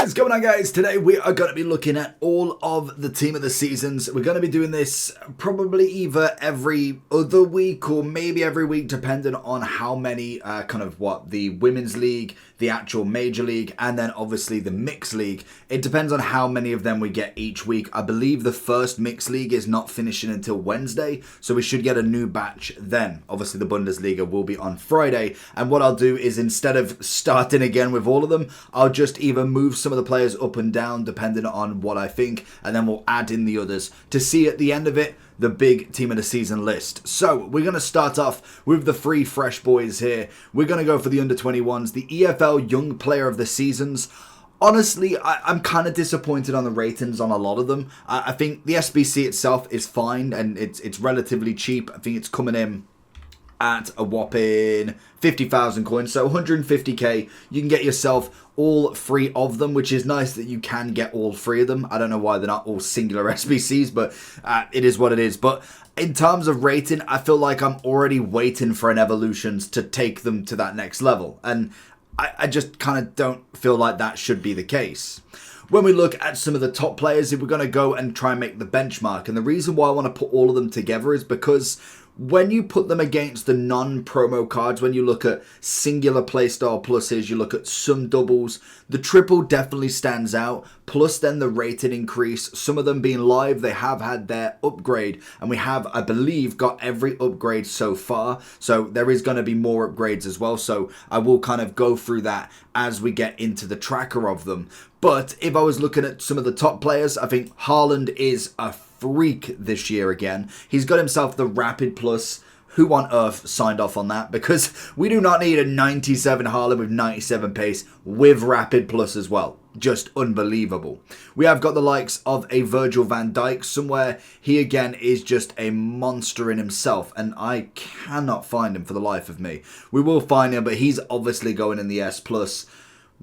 What's going on, guys? Today we are going to be looking at all of the team of the seasons. We're going to be doing this probably either every other week or maybe every week, depending on how many the women's league, the actual major league, and then obviously the mixed league. It depends on how many of them we get each week. I believe the first mixed league is not finishing until Wednesday, so we should get a new batch then. Obviously the Bundesliga will be on Friday, and what I'll do is instead of starting again with all of them, I'll just either move some of the players up and down depending on what I think, and then we'll add in the others to see at the end of it the big team of the season list. So we're going to start off with the three fresh boys here. We're going to go for the under-21s, the EFL Young Player of the Seasons. Honestly, I'm kind of disappointed on the ratings on a lot of them. I think the SBC itself is fine and it's relatively cheap. I think it's coming in at a whopping 50,000 coins, so 150k. You can get yourself all three of them, which is nice that you can get all three of them. I don't know why they're not all singular SBCs, but it is what it is. But in terms of rating, I feel like I'm already waiting for an Evolutions to take them to that next level, and I just kind of don't feel like that should be the case. When we look at some of the top players, if we're going to go and try and make the benchmark, and the reason why I want to put all of them together is because when you put them against the non-promo cards, when you look at singular playstyle pluses, you look at some doubles, the triple definitely stands out. Plus then the rating increase, some of them being live, they have had their upgrade, and we have, I believe, got every upgrade so far. So there is going to be more upgrades as well. So I will kind of go through that as we get into the tracker of them. But if I was looking at some of the top players, I think Haaland is a freak this year again. He's got himself the Rapid Plus. Who on earth signed off on that? Because we do not need a 97 Haaland with 97 pace with Rapid Plus as well. Just unbelievable. We have got the likes of a Virgil van Dijk somewhere. He again is just a monster in himself, and I cannot find him for the life of me. We will find him, but he's obviously going in the S+.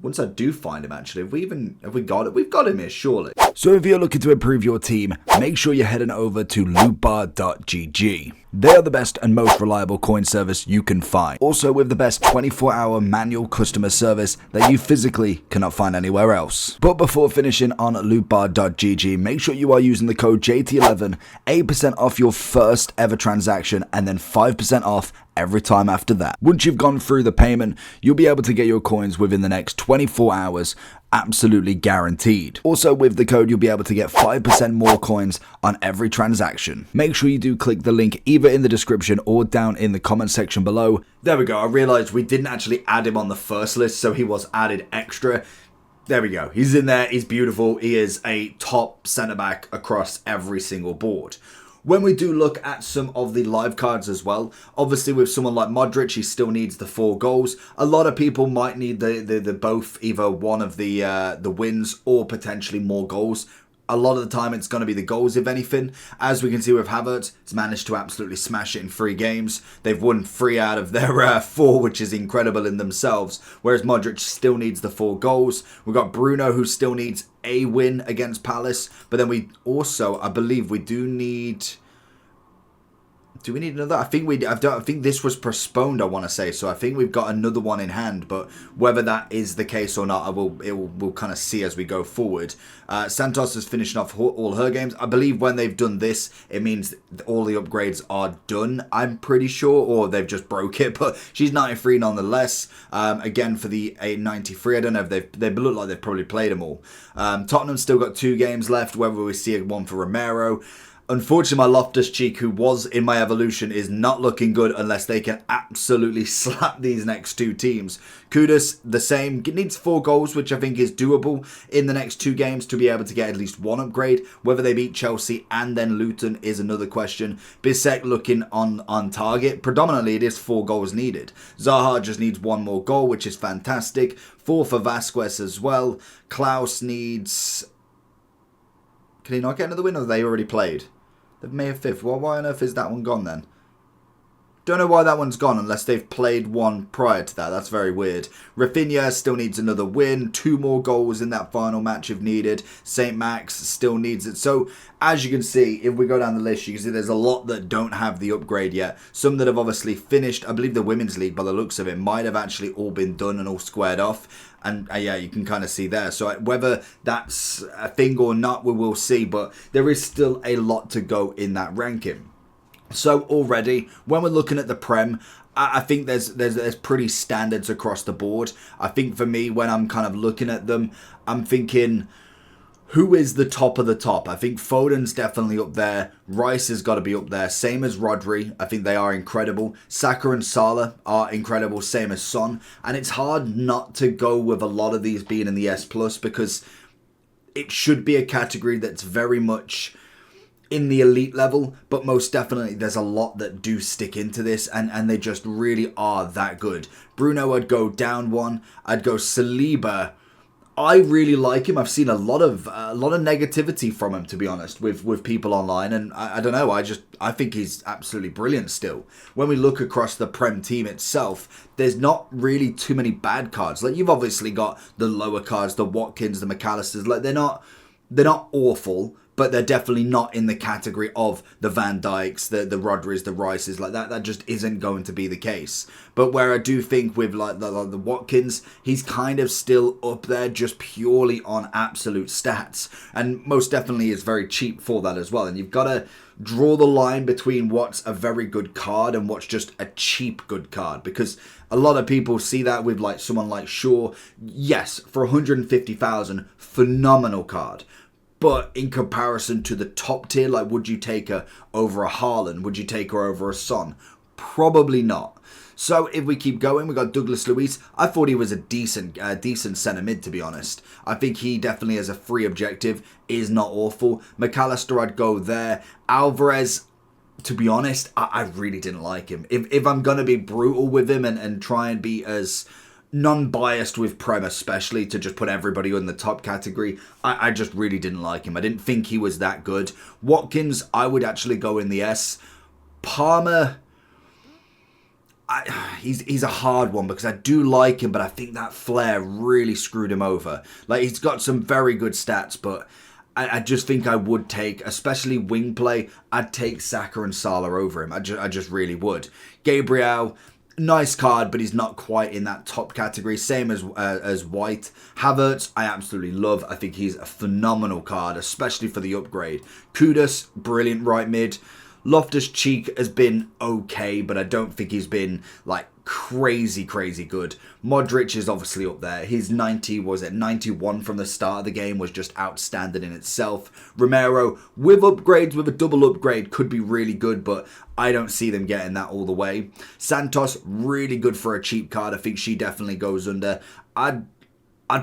Once I do find him, actually, have we got it? We've got him here, surely. So if you're looking to improve your team, make sure you're heading over to lootbar.gg. They are the best and most reliable coin service you can find. Also with the best 24-hour manual customer service that you physically cannot find anywhere else. But before finishing on lootbar.gg, make sure you are using the code JT11, 8% off your first ever transaction, and then 5% off every time after that. Once you've gone through the payment, you'll be able to get your coins within the next 24 hours, absolutely guaranteed. Also with the code, you'll be able to get 5% more coins on every transaction. Make sure you do click the link either in the description or down in the comment section below. There we go. I realized we didn't actually add him on the first list, so he was added extra. There we go. He's in there. He's beautiful. He is a top centre back across every single board. When we do look at some of the live cards as well, obviously with someone like Modric, he still needs the 4 goals. A lot of people might need the both, either one of the wins or potentially more goals. A lot of the time it's going to be the goals, if anything. As we can see with Havertz, he's managed to absolutely smash it in 3 games. They've won 3 out of their 4, which is incredible in themselves. Whereas Modric still needs the 4 goals. We've got Bruno, who still needs a win against Palace. But then we also, I believe, we do need... Do we need another? I think this was postponed, I want to say. So I think we've got another one in hand. But whether that is the case or not, we'll kind of see as we go forward. Santos is finishing off all her games. I believe when they've done this, it means all the upgrades are done, I'm pretty sure. Or they've just broke it. But she's 93 nonetheless. Again, for the 93, I don't know if they look like they've probably played them all. Tottenham still got 2 games left. Whether we see one for Romero. Unfortunately, my Loftus-Cheek, who was in my evolution, is not looking good unless they can absolutely slap these next 2 teams. Kudus, the same, needs 4 goals, which I think is doable in the next 2 games to be able to get at least 1 upgrade. Whether they beat Chelsea and then Luton is another question. Bissek looking on target. Predominantly, it is 4 goals needed. Zaha just needs 1 more goal, which is fantastic. 4 for Vasquez as well. Klaus needs... Can he not get another win, or have they already played? They may have 5th. Well, why on earth is that one gone then? Don't know why that one's gone unless they've played one prior to that. That's very weird. Rafinha still needs another win. 2 more goals in that final match if needed. St. Max still needs it. So as you can see, if we go down the list, you can see there's a lot that don't have the upgrade yet. Some that have obviously finished. I believe the Women's League, by the looks of it, might have actually all been done and all squared off. And yeah, you can kind of see there. So whether that's a thing or not, we will see. But there is still a lot to go in that ranking. So already, when we're looking at the Prem, I think there's pretty standards across the board. I think for me, when I'm kind of looking at them, I'm thinking, who is the top of the top? I think Foden's definitely up there. Rice has got to be up there. Same as Rodri. I think they are incredible. Saka and Salah are incredible. Same as Son. And it's hard not to go with a lot of these being in the S+, because it should be a category that's very much in the elite level, but most definitely there's a lot that do stick into this, and they just really are that good. Bruno, I'd go down one. I'd go Saliba. I really like him. I've seen a lot of negativity from him, to be honest, with people online, and I don't know. I think he's absolutely brilliant still. When we look across the Prem team itself, there's not really too many bad cards. Like, you've obviously got the lower cards, the Watkins, the McAllisters. Like, they're not awful, but they're definitely not in the category of the Van Dijks, the Rodris, the Rices. Like that just isn't going to be the case. But where I do think with like the Watkins, he's kind of still up there just purely on absolute stats. And most definitely is very cheap for that as well. And you've got to draw the line between what's a very good card and what's just a cheap good card. Because a lot of people see that with like someone like Shaw. Yes, for 150,000, phenomenal card. But in comparison to the top tier, like, would you take her over a Haaland? Would you take her over a Son? Probably not. So if we keep going, we got Douglas Luiz. I thought he was a decent centre mid, to be honest. I think he definitely, as a free objective, is not awful. McAllister, I'd go there. Alvarez, to be honest, I really didn't like him. If I'm going to be brutal with him and try and be as non-biased with Prem, especially, to just put everybody in the top category, I just really didn't like him. I didn't think he was that good. Watkins, I would actually go in the S. Palmer, he's a hard one because I do like him, but I think that flair really screwed him over. Like, he's got some very good stats, but I just think I would take, especially wing play, I'd take Saka and Salah over him. I just really would. Gabriel, nice card, but he's not quite in that top category. Same as White. Havertz, I absolutely love. I think he's a phenomenal card, especially for the upgrade. Kudus, brilliant right mid. Loftus-Cheek has been okay, but I don't think he's been like crazy good. Modric is obviously up there. His 91 from the start of the game was just outstanding in itself. Romero, with upgrades, with a double upgrade, could be really good, but I don't see them getting that all the way. Santos, really good for a cheap card. I think she definitely goes under. I'd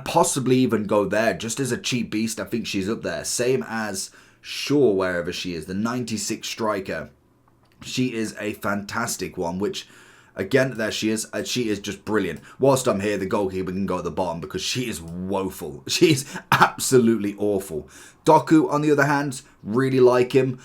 possibly even go there just as a cheap beast. I think she's up there. Same as Shaw, wherever she is, the 96 striker. She is a fantastic one, which, again, there she is. She is just brilliant. Whilst I'm here, the goalkeeper can go at the bottom because she is woeful. She is absolutely awful. Doku, on the other hand, really like him.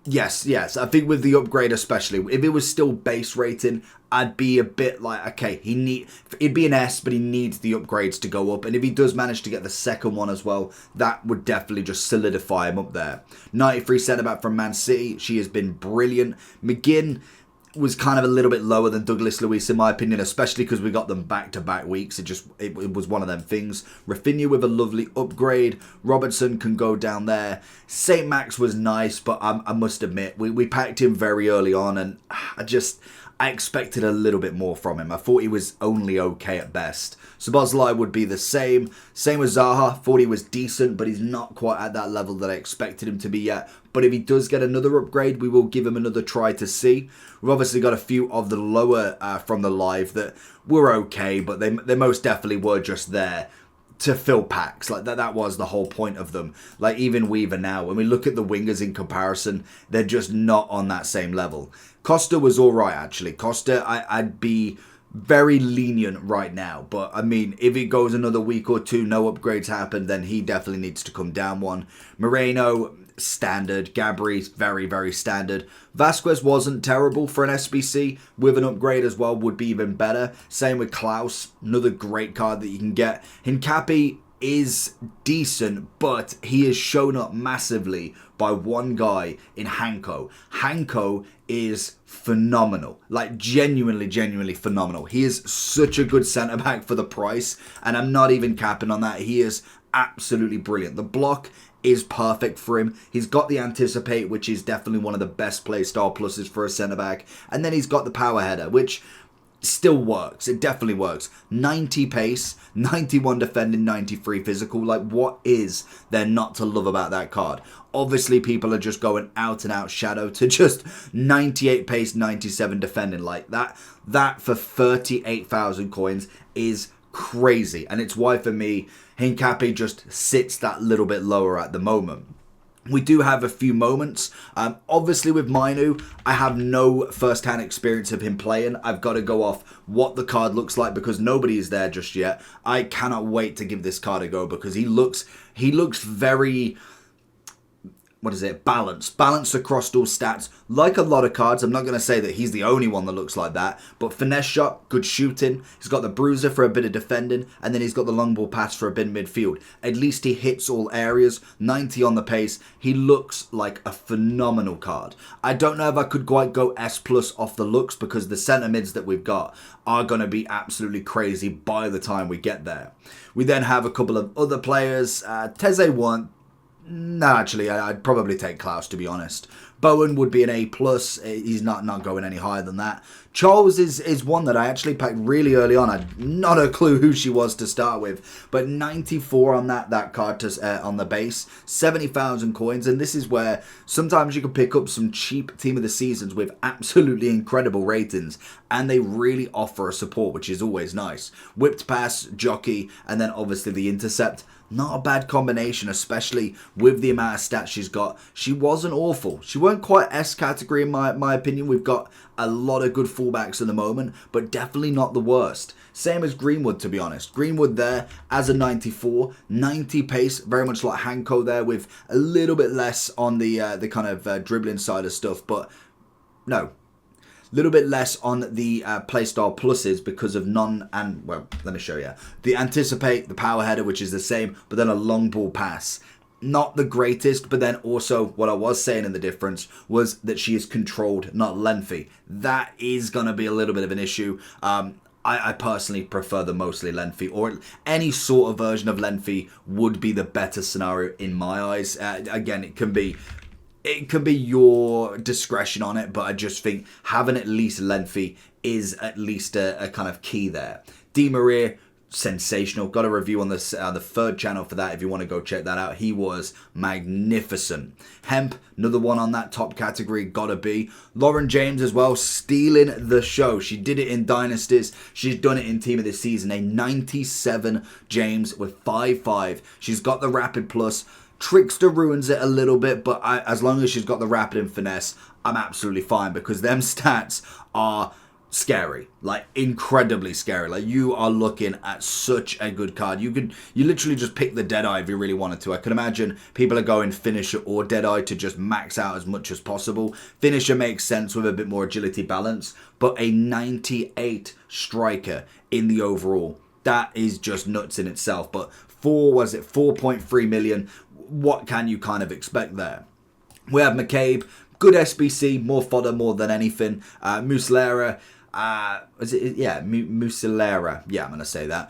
Yes. I think with the upgrade especially, if it was still base rating, I'd be a bit like, okay, it'd be an S, but he needs the upgrades to go up. And if he does manage to get the second one as well, that would definitely just solidify him up there. 93 centre-back from Man City. She has been brilliant. McGinn was kind of a little bit lower than Douglas Luiz, in my opinion, especially because we got them back-to-back weeks. It was one of them things. Rafinha with a lovely upgrade. Robertson can go down there. St. Max was nice, but I must admit, we packed him very early on, and I expected a little bit more from him. I thought he was only okay at best. Szoboszlai would be the same. Same with Zaha. Thought he was decent, but he's not quite at that level that I expected him to be yet. But if he does get another upgrade, we will give him another try to see. We've obviously got a few of the lower from the live that were okay, but they most definitely were just there to fill packs. Like that was the whole point of them. Like even Weaver now, when we look at the wingers in comparison, they're just not on that same level. Costa was all right, actually. Costa, I'd be very lenient right now. But, I mean, if it goes another week or two, no upgrades happen, then he definitely needs to come down one. Moreno, standard. Gabri's very, very standard. Vasquez wasn't terrible for an SBC. With an upgrade as well would be even better. Same with Klaus, another great card that you can get. Hincapi is decent, but he is shown up massively by one guy in Hanko. Hanko is phenomenal. Like, genuinely phenomenal. He is such a good centre-back for the price, and I'm not even capping on that. He is absolutely brilliant. The block is perfect for him. He's got the anticipate, which is definitely one of the best playstyle pluses for a centre-back, and then he's got the power header, which still works. It definitely works. 90 pace, 91 defending, 93 physical. Like, what is there not to love about that card? Obviously, people are just going out and out shadow to just 98 pace, 97 defending. Like, that for 38,000 coins is crazy. And it's why, for me, Hincapi just sits that little bit lower at the moment. We do have a few moments. Obviously, with Mainu, I have no first-hand experience of him playing. I've got to go off what the card looks like because nobody is there just yet. I cannot wait to give this card a go because he looks very... what is it? Balanced across all stats. Like a lot of cards, I'm not going to say that he's the only one that looks like that, but finesse shot, good shooting. He's got the bruiser for a bit of defending, and then he's got the long ball pass for a bit of midfield. At least he hits all areas, 90 on the pace. He looks like a phenomenal card. I don't know if I could quite go S+ off the looks because the centre mids that we've got are going to be absolutely crazy by the time we get there. We then have a couple of other players. Teze won. No, actually, I'd probably take Klaus, to be honest. Bowen would be an A+. He's not going any higher than that. Charles is one that I actually packed really early on. I had not a clue who she was to start with. But 94 on that card to, on the base. 70,000 coins. And this is where sometimes you can pick up some cheap Team of the Seasons with absolutely incredible ratings. And they really offer a support, which is always nice. Whipped pass, jockey, and then obviously the intercept. Not a bad combination, especially with the amount of stats she's got. She wasn't awful. She weren't quite S category in my opinion. We've got a lot of good fullbacks at the moment, but definitely not the worst. Same as Greenwood, to be honest. Greenwood there as a 94, 90 pace, very much like Hanko there, with a little bit less on the kind of dribbling side of stuff, but no. Little bit less on the playstyle pluses because of well, let me show you. The anticipate, the power header, which is the same, but then a long ball pass. Not the greatest, but then also what I was saying in the difference was that she is controlled, not lengthy. That is going to be a little bit of an issue. I personally prefer the mostly lengthy, or any sort of version of lengthy would be the better scenario in my eyes. Again, it can be your discretion on it, but I just think having at least lengthy is at least a kind of key there. Di Maria, sensational. Got a review on this the third channel for that if you want to go check that out. He was magnificent. Hemp, another one on that top category, gotta be. Lauren James as well, stealing the show. She did it in Dynasties. She's done it in Team of the Season. A 97 James with 5.5. She's got the Rapid Plus. Trickster ruins it a little bit, but as long as she's got the rapid and finesse, I'm absolutely fine because them stats are scary, like incredibly scary. Like, you are looking at such a good card. You literally just pick the Deadeye if you really wanted to. I could imagine people are going Finisher or Deadeye to just max out as much as possible. Finisher makes sense with a bit more agility balance, but a 98 striker in the overall, that is just nuts in itself. But 4.3 million. What can you kind of expect there? We have McCabe, good SBC, more fodder more than anything. Muslera, Muslera, yeah, I'm going to say that.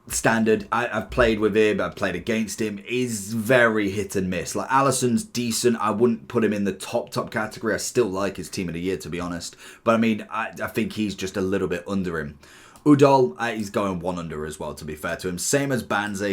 Standard, I've played with him, I've played against him, is very hit and miss. Like, Alisson's decent, I wouldn't put him in the top category. I still like his Team of the Year, to be honest. But I mean, I think he's just a little bit under him. Udol, he's going one under as well, to be fair to him. Same as Banza,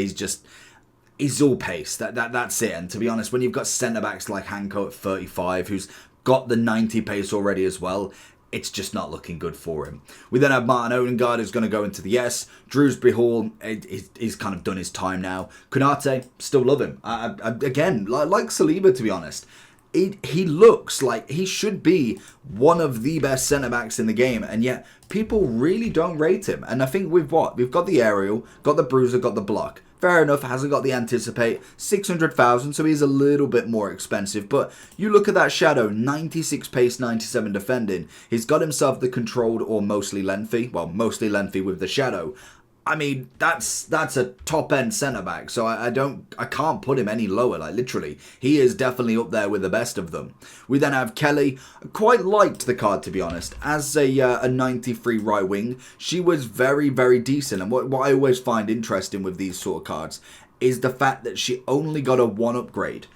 he's all pace. That's it. And to be honest, when you've got centre-backs like Hanko at 35, who's got the 90 pace already as well, it's just not looking good for him. We then have Martin Odegaard, who's going to go into the S. Drewsbury Hall, he's kind of done his time now. Konate, still love him. Again, like Saliba, to be honest. He looks like he should be one of the best centre-backs in the game, and yet people really don't rate him. And I think we've got the aerial, got the bruiser, got the block. fair enough, hasn't got the anticipate, 600,000, so he's a little bit more expensive. But you look at that shadow, 96 pace, 97 defending. He's got himself the controlled or mostly lengthy, well, mostly lengthy with the shadow. I mean, that's a top-end centre-back, so I can't put him any lower, like, literally. He is definitely up there with the best of them. We then have Kelly. Quite liked the card, to be honest. As a 93 right wing, she was very, very decent. And what I always find interesting with these sort of cards is the fact that she only got a 1 upgrade.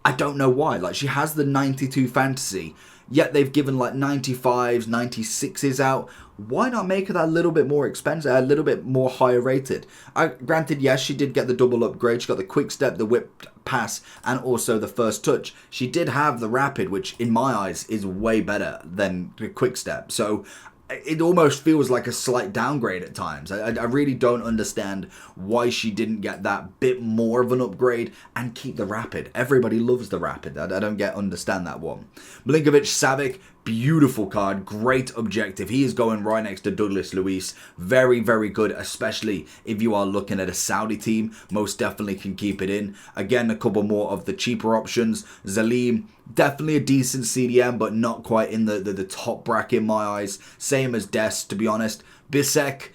I don't know why. Like, she has the 92 fantasy, yet they've given, like, 95s, 96s out. Why not make her that a little bit more expensive, a little bit more higher rated? Granted, yes, she did get the double upgrade. She got the quick step, the whipped pass, and also the first touch. She did have the rapid, which in my eyes is way better than the quick step. So it almost feels like a slight downgrade at times. I really don't understand why she didn't get that bit more of an upgrade and keep the rapid. Everybody loves the rapid. I don't understand that one. Milinkovic-Savic, beautiful card, great objective. He is going right next to Douglas Luiz. Very, very good, especially if you are looking at a Saudi team. Most definitely can keep it in. Again, a couple more of the cheaper options. Zalim, definitely a decent CDM, but not quite in the top bracket in my eyes. Same as Des, to be honest. Bisek,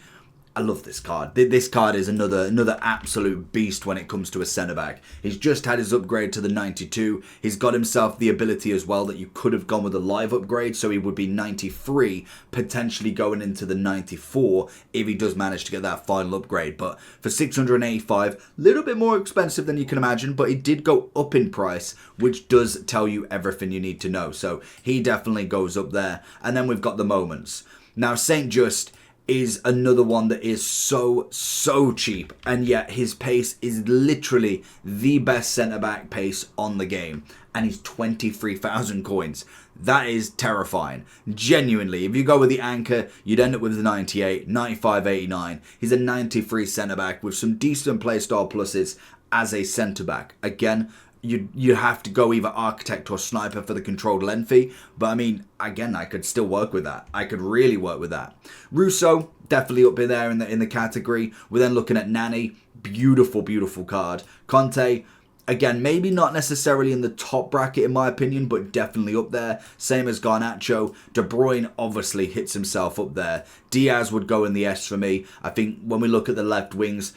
I love this card. This card is another absolute beast when it comes to a centre-back. He's just had his upgrade to the 92. He's got himself the ability as well that you could have gone with a live upgrade, so he would be 93, potentially going into the 94 if he does manage to get that final upgrade. But for 685, a little bit more expensive than you can imagine, but it did go up in price, which does tell you everything you need to know. So he definitely goes up there. And then we've got the moments. Now, St. Just is another one that is so cheap, and yet his pace is literally the best centre-back pace on the game, and he's 23,000 coins. That is terrifying. Genuinely, if you go with the anchor, you'd end up with the 98, 95, 89. He's a 93 centre-back with some decent playstyle pluses as a centre-back. Again, you have to go either architect or sniper for the controlled lengthy. But I mean, again, I could still work with that. I could really work with that. Russo, definitely up in there in the category. We're then looking at Nani. Beautiful card. Conte, again, maybe not necessarily in the top bracket in my opinion, but definitely up there. Same as Garnacho. De Bruyne obviously hits himself up there. Diaz would go in the S for me. I think when we look at the left wings,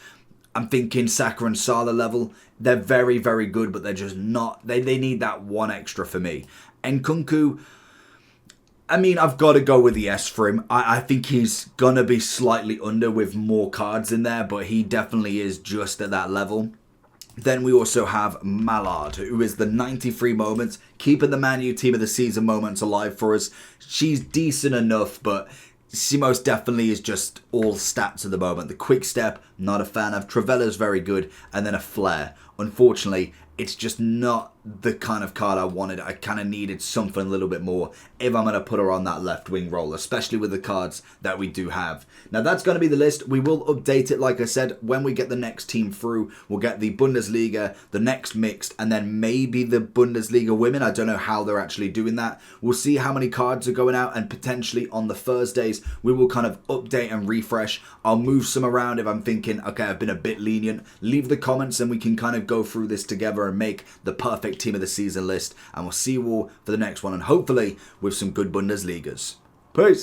I'm thinking Saka and Salah level. They're very, very good, but they're just not. They need that one extra for me. And Nkunku, I mean, I've got to go with the S for him. I think he's going to be slightly under with more cards in there, but he definitely is just at that level. Then we also have Mallard, who is the 93 moments, keeping the Man U team of the season moments alive for us. She's decent enough, but she most definitely is just all stats at the moment. The quick step, not a fan of. Travella's very good, and then a flare. Unfortunately, it's just not the kind of card I wanted. I kind of needed something a little bit more if I'm going to put her on that left wing role, especially with the cards that we do have. Now, that's going to be the list. We will update it, like I said, when we get the next team through. We'll get the Bundesliga, the next mixed, and then maybe the Bundesliga women. I don't know how they're actually doing that. We'll see how many cards are going out, and potentially on the Thursdays, we will kind of update and refresh. I'll move some around if I'm thinking, okay, I've been a bit lenient. Leave the comments and we can kind of go through this together and make the perfect team of the season list, and we'll see you all for the next one, and hopefully with some good Bundesligas. Peace.